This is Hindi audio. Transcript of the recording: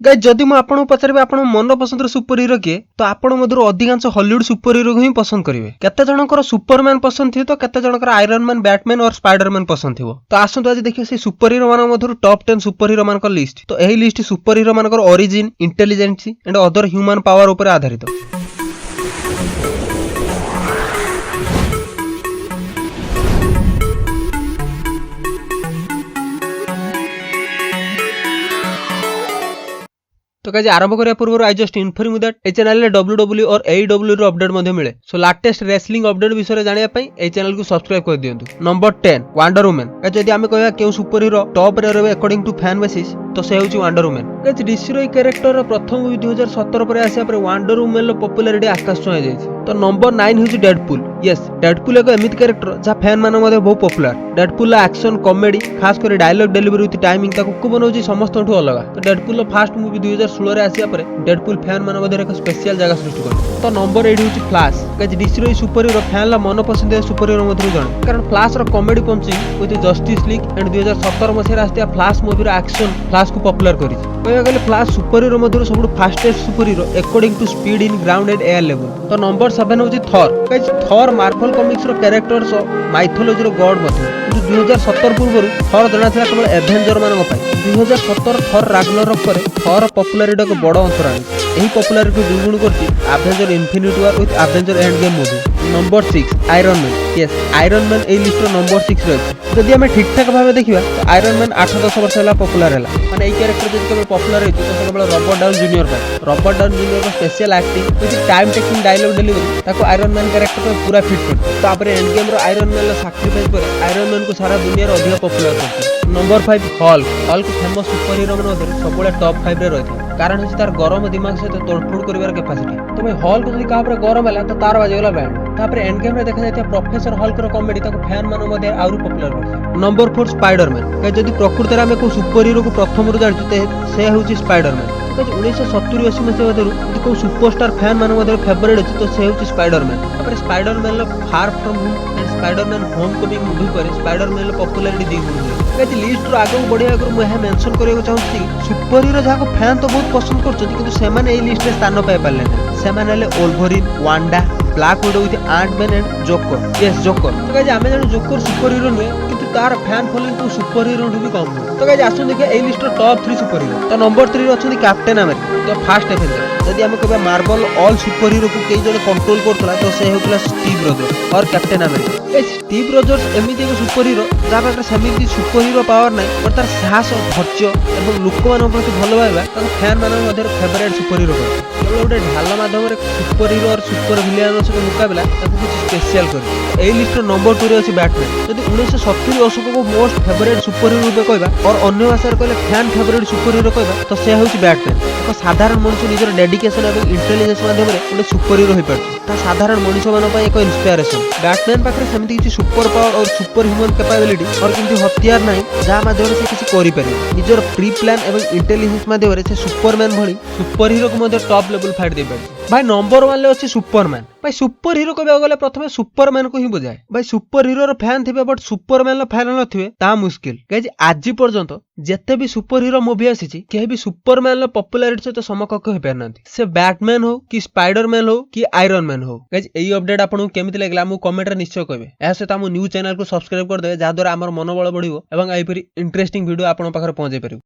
गाइस जदि मैं आपको पचारि आपण मन पसंद सुपर हीरो किए तो आपण मधुर अधिकांश हॉलीवुड सुपर हीरो ही पसंद करेंगे। केते जनकर सुपरमैन पसंद थी तो केते जनकर आयरन मैन, बैटमैन और स्पाइडरमैन पसंद थी। तो आसतु आज देखिए से सुपर हीरो मान मधुर टॉप 10 सुपर हीरो मान लिस्ट। तो यही लिस्ट सुपर हीरो मान origin, intelligence and other human power उपर आधारित। तो गाइस आरंभ करिया पूर्व I just inform that A channel रे डब्ल्यूडब्ल्यू और एईडब्ल्यू रो अपडेट मध्ये मिले। सो लेटेस्ट रेसलिंग अपडेट विषय जानिया पई ए चैनल को सब्सक्राइब कर दियंतु। Number 10 Wonder Woman. गाइस जदि आमे कहया केउ सुपर हीरो टॉप रे रहबे अकॉर्डिंग टू फैन बेसिस तो से होची वंडर वुमन। गाइस डीसी रो ए कैरेक्टर रो प्रथम मूवी 2017 पर आसिया पर वंडर वुमन रो पॉपुलैरिटी आकाश छुआ जायछि। तो नंबर 9 होची डेडपुल। यस डेडपुल एक एमित कैरेक्टर जा फैन मान मध्ये बहुत पॉपुलर। डेडपुल एक्शन कॉमेडी खास कर डायलॉग डिलीवरी विथ टाइमिंग ताको को बनौछि समस्तठु अलग। तो डेडपुल रो फर्स्ट मूवी 2016 रे आसिया पर डेडपुल फैन मान मध्ये एक स्पेशल जगह सृष्टि कर। तो नंबर 8 होची फ्लैश। गाइस डीसी रो सुपर हीरो फैन ला मन पसंद सुपर हीरो मध्ये जण कारण फ्लैश रो comedy punching with Justice League and 2017 मसिया आसिया फ्लैश मूवी रो एक्शन फ्लैश को पॉपुलर करी। कहया गले फ्लैश सुपर हीरो मध्ये सबु fastest super hero according to speed in ground and air level. तो नंबर 7 होची Thor. Guys Thor Marvel comics रो कैरेक्टर्स माइथोलॉजी रो गॉड मध्ये 2017 पूर्व थॉर जना था केवल एवेंजर मानक पई। 2017 थॉर राग्नारोक पर थॉर पॉपुलैरिटी को बड़ अंतर आनी। एही पॉपुलैरिटी को द्विगुण करती avenger infinity war with avenger end game movie. Number 6 Iron Man. Yes Iron Man ए लिस्ट रो नंबर 6 रे अछि। जदि हमें ठीक ठाक भाबे देखिबा तो आयरन मैन 8-10 वर्ष होला पॉपुलर हैला। माने एई कैरेक्टर जदि केवल पॉपुलर हेतु तो केवल रॉबर्ट डाउनी जूनियर पर रॉबर्ट डाउनी जूनियर रो special acting with time taking dialogue delivery ताको आयरन मैन कैरेक्टर पे पूरा फिट करते। तापर एंड गेम रो आयरन मैन ला सैक्रिफाइस पर आयरन मैन को सारा दुनिया रो अधिक पॉपुलर करते। Number 5 Hulk. Hulk famous super hero मन मध्ये सबले टॉप 5 रे रहथि कारण होछि तार गरम दिमाग सहित तोड़फोड़ करिवार कैपेसिटी। तो भाई हल्क जदि का पर गरम हैला तो तार बाजे गला बैंड। तापर एंड गेम रे देखा जायता प्रोफेसर हल्क रो कॉमेडी ताको फैन मान मध्ये आउर पॉपुलर करथि। Number 4 Spiderman. गाइस जदि प्रकृति रे हमें को सुपर हीरो को प्रथम रु जानि ते से होछि स्पाइडरमैन। तो 1970-80 मसिया मधुर यदि को सुपरस्टार फैन मान मध्ये फेवरेट अछि तो से होछि स्पाइडरमैन। तापर Spiderman low far from home and Spiderman Homecoming movie पर स्पाइडरमैन लो पॉपुलैरिटी दी हुई। गाइस लिस्ट रो आगो बढ़िया अगर मैं मेंशन करियो चाहूछि सुपर हीरो जाको फैन तो बहुत पसंद करछथि किंतु से माने ए लिस्ट रे स्थान पाइ पाले नै। से माने ले Wolverine, Wanda, Black Widow with Antman and Joker. Yes Joker. तो गाइस आमे जानो जोकर सुपर हीरो नुए किंतु तार फैन फॉलोइंग को सुपर हीरो भी कम है। तो गाइस आसु देखिए ए लिस्ट रो टॉप 3 सुपर हीरो। तो नंबर 3 रे अछथि कैप्टन अमेरिका। तो फर्स्ट एवेंजर। जदि हम कहबा मार्वल ऑल सुपर हीरो को केई जने कंट्रोल करथला तो से होतला स्टीव रॉजर्स और कैप्टन अमेरिका। ए स्टीव रॉजर्स एमिति एक सुपर हीरो जा पाखरे समिति सुपर हीरो पावर नै पर तार साहस धैर्य एवं लोक मान प्रति भलो पाइबा तार फैन मान मध्ये फेवरेट सुपर हीरो कर। केवल गोटे ढाल माध्यम रे सुपर हीरो और सुपर विलेन सहित मुकाबला ताको कुछ स्पेशल कर। ए लिस्ट रो नंबर 2 रे अछि बैटमैन। जदि 1970 दशक को मोस्ट फेवरेट सुपर हीरो रूपे कहबा और अन्य भाषा रे कहले फैन फेवरेट सुपर हीरो कहबा तो से होछि बैटमैन। एक साधारण मनुष्य निजर डेडिकेशन एवं इंटेलिजेंस माध्यम रे गोटे सुपर हीरो होई परछि। ता साधारण मनुष्य मान पय एक इंस्पिरेशन। बैटमैन पाखरे समिति किछि सुपर पावर और सुपर ह्यूमन कैपेबिलिटी और किंतु हथियार नाही जा माध्यम से किछि करि परिबे। निजर प्री प्लान एवं इंटेलिजेंस माध्यम रे से सुपरमैन भली सुपर हीरो को मध्ये टॉप लेवल फाइट दे परछि। भाई नंबर 1 ले अछि सुपरमैन। भाई सुपर हीरो कहबा गले प्रथमे सुपरमैन को ही बुझाए। भाई सुपर हीरो रो फैन थिबे बट सुपरमैन रो फैन न थिबे ता मुश्किल। गाइस आज पर्यंत जेते भी सुपर हीरो मूवी आसीछि केहि भी सुपरमैन रो पॉपुलैरिटी से तो समकक्ष होई परनांती। से बैटमैन हो कि स्पाइडरमैन हो कि आयरन मैन हो। गाइस एई अपडेट आपन केमिति लागला मु कमेंट रे निश्चय कहबे। ए से हम न्यूज चैनल को सब्सक्राइब कर दे जा द्वारा हमर मनोबल बढ़िबो एवं एई परि इंटरेस्टिंग वीडियो आपन पाखरे पहुंचे परिबो।